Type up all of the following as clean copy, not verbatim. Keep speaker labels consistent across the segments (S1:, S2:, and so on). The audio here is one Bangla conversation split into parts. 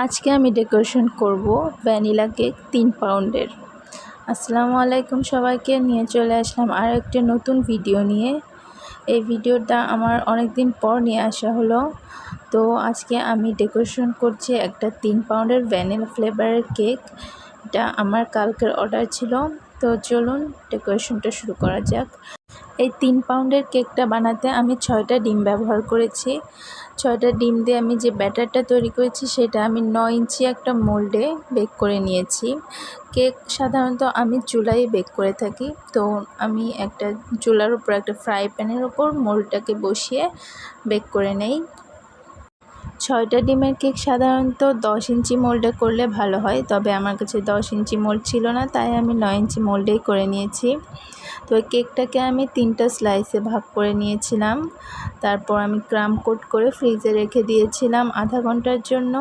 S1: আজকে আমি ডেকোরেশন করব ভ্যানিলা কেক 3 পাউন্ডের। আসসালামু আলাইকুম সবাইকে, নিয়ে চলে আসলাম আর একটা নতুন ভিডিও নিয়ে। এই ভিডিওটা আমার অনেক দিন পর নিয়ে আসা হলো। তো আজকে আমি ডেকোরেশন করছি একটা 3 পাউন্ডের ভ্যানিলা ফ্লেভারের কেক। এটা আমার কালকের অর্ডার ছিল। তো চলুন ডেকোরেশনটা শুরু করা যাক। এই 3 পাউন্ডের কেকটা বানাতে আমি 6টা ডিম ব্যবহার করেছি। 6টা ডিম দিয়ে আমি যে ব্যাটারটা তৈরি করেছি সেটা আমি 9 ইঞ্চি একটা মোল্ডে বেক করে নিয়েছি। কেক সাধারণত আমি চুলায় বেক করে থাকি। তো আমি একটা চুলার উপর একটা ফ্রাই প্যানের উপর মোল্ডটাকে বসিয়ে বেক করে নেই। 6টা ডিমের কেক সাধারণত 10 ইঞ্চি মোল্ডে করলে ভালো হয়, তবে আমার কাছে 10 ইঞ্চি মোল্ড ছিল না, তাই আমি 9 ইঞ্চি মোল্ডেই করে নিয়েছি। তো কেকটাকে আমি 3টা স্লাইসে ভাগ করে নিয়েছিলাম। তারপর আমি ক্রাম কোট করে ফ্রিজে রেখে দিয়েছিলাম আধা ঘন্টার জন্য।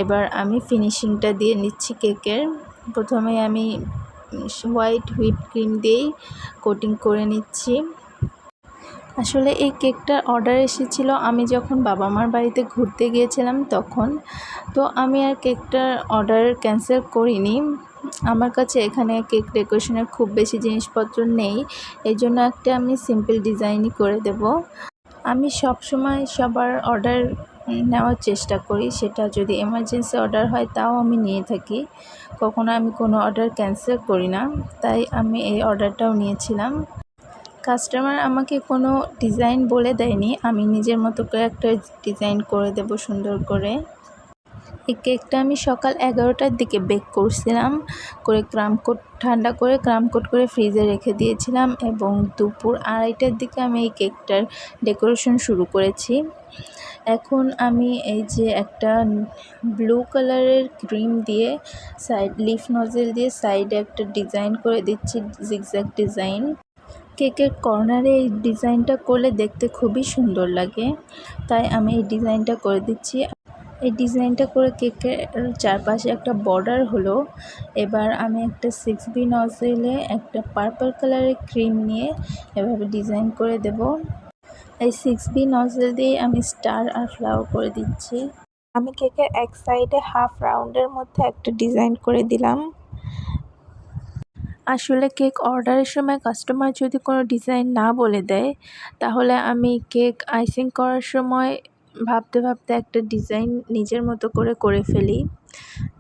S1: এবার আমি ফিনিশিংটা দিয়ে নিচ্ছি কেকের। প্রথমে আমি হোয়াইট হুইপ ক্রিম দিয়েই কোটিং করে নিচ্ছি। আসলে এই কেকটার অর্ডার এসেছিল আমি যখন বাবা মার বাড়িতে ঘুরতে গিয়েছিলাম তখন। তো আমি আর কেকটার অর্ডার ক্যান্সেল করিনি। আমার কাছে এখানে কেক ডেকোরেশনের খুব বেশি জিনিসপত্র নেই, এই জন্য একটা আমি সিম্পল ডিজাইনই করে দেব। আমি সবসময় সবার অর্ডার নেওয়ার চেষ্টা করি, সেটা যদি এমার্জেন্সি অর্ডার হয় তাও আমি নিয়ে থাকি। কখনো আমি কোনো অর্ডার ক্যান্সেল করি না, তাই আমি এই অর্ডারটাও নিয়েছিলাম। কাস্টমার আমাকে কোনো ডিজাইন বলে দেয়নি, আমি নিজের মতো করে একটা ডিজাইন করে দেব সুন্দর করে। এই কেকটা আমি সকাল 11টার দিকে বেক করছিলাম, করে ঠান্ডা করে ক্রাম কোট করে ফ্রিজে রেখে দিয়েছিলাম, এবং দুপুর 2:30টার দিকে আমি এই কেকটার ডেকোরেশন শুরু করেছি। এখন আমি এই যে একটা ব্লু কালারের ক্রিম দিয়ে লিফ নজেল দিয়ে সাইডে একটা ডিজাইন করে দিচ্ছি, জিগজ্যাগ ডিজাইন। কেকের কর্নারে এই ডিজাইনটা করলে দেখতে খুবই সুন্দর লাগে, তাই আমি এই ডিজাইনটা করে দিচ্ছি। এই ডিজাইনটা করে কেকের চারপাশে একটা বর্ডার হলো। এবার আমি একটা 6B নজেলে একটা পার্পল কালারের ক্রিম নিয়ে এভাবে ডিজাইন করে দেব। এই 6B নজেল দিয়ে আমি স্টার আর ফ্লাওয়ার করে দিচ্ছি। আমি কেকের এক সাইডে হাফ রাউন্ডের মধ্যে একটা ডিজাইন করে দিলাম। আসলে কেক অর্ডারের সময় কাস্টমার যদি কোনো ডিজাইন না বলে দেয়, তাহলে আমি কেক আইসিং করার সময় ভাবতে ভাবতে একটা ডিজাইন নিজের মতো করে ফেলি।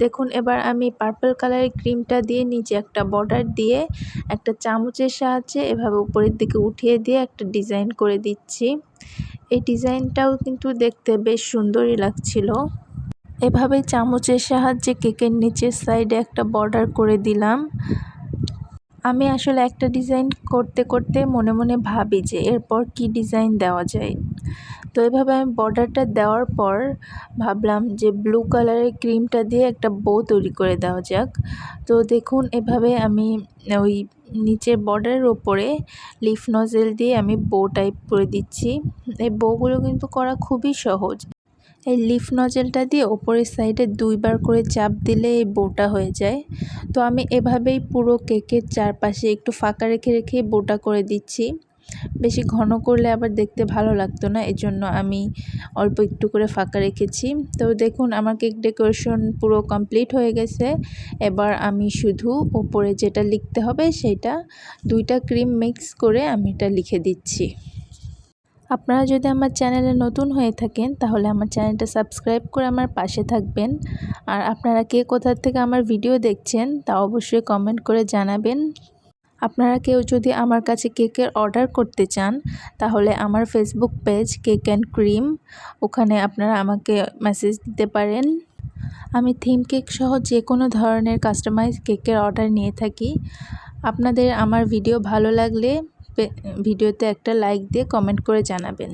S1: দেখুন, এবার আমি পার্পল কালারের ক্রিমটা দিয়ে নিচে একটা বর্ডার দিয়ে একটা চামচের সাহায্যে এভাবে উপরের দিকে উঠিয়ে দিয়ে একটা ডিজাইন করে দিচ্ছি। এই ডিজাইনটাও কিন্তু দেখতে বেশ সুন্দরই লাগছিল। এভাবে চামচের সাহায্যে কেকের নিচের সাইডে একটা বর্ডার করে দিলাম। আমি আসলে একটা ডিজাইন করতে করতে মনে মনে ভাবি যে এরপর কি ডিজাইন দেওয়া যায়। তো এভাবে আমি বর্ডারটা দেওয়ার পর ভাবলাম যে ব্লু কালারের ক্রিমটা দিয়ে একটা বো তৈরি করে দেওয়া যাক। তো দেখুন, এভাবে আমি ওই নিচের বর্ডারের ওপরে লিফ নজেল দিয়ে আমি বো টাইপ করে দিচ্ছি। এই বউগুলো কিন্তু করা খুবই সহজ। এই লিফ নজেলটা দিয়ে ওপরের সাইডে 2বার করে চাপ দিলে এই বোটা হয়ে যায়। তো আমি এভাবেই পুরো কেকের চারপাশে একটু ফাঁকা রেখে রেখে বোটা করে দিচ্ছি। বেশি ঘন করলে আবার দেখতে ভালো লাগতো না, এজন্য আমি অল্প একটু করে ফাঁকা রেখেছি। তো দেখুন, আমার কেক ডেকোরেশন পুরো কমপ্লিট হয়ে গেছে। এবার আমি শুধু ওপরে যেটা লিখতে হবে সেটা 2টা ক্রিম মিক্স করে আমি এটা লিখে দিচ্ছি। আপনারা যদি আমার চ্যানেলে নতুন হয়ে থাকেন তাহলে আমার চ্যানেলটা সাবস্ক্রাইব করে আমার পাশে থাকবেন। আর আপনারা কে কোথা থেকে আমার ভিডিও দেখছেন তা অবশ্যই কমেন্ট করে জানাবেন। আপনারা কেউ যদি আমার কাছে কেকের অর্ডার করতে চান তাহলে আমার Facebook page cake and cream, ওখানে আপনারা আমাকে মেসেজ দিতে পারেন। আমি থিম কেক সহ যে কোনো ধরনের কাস্টমাইজ কেকের অর্ডার নিয়ে থাকি। আপনাদের আমার ভিডিও ভালো লাগলে ভিডিওতে একটা লাইক দিয়ে কমেন্ট করে জানাবেন।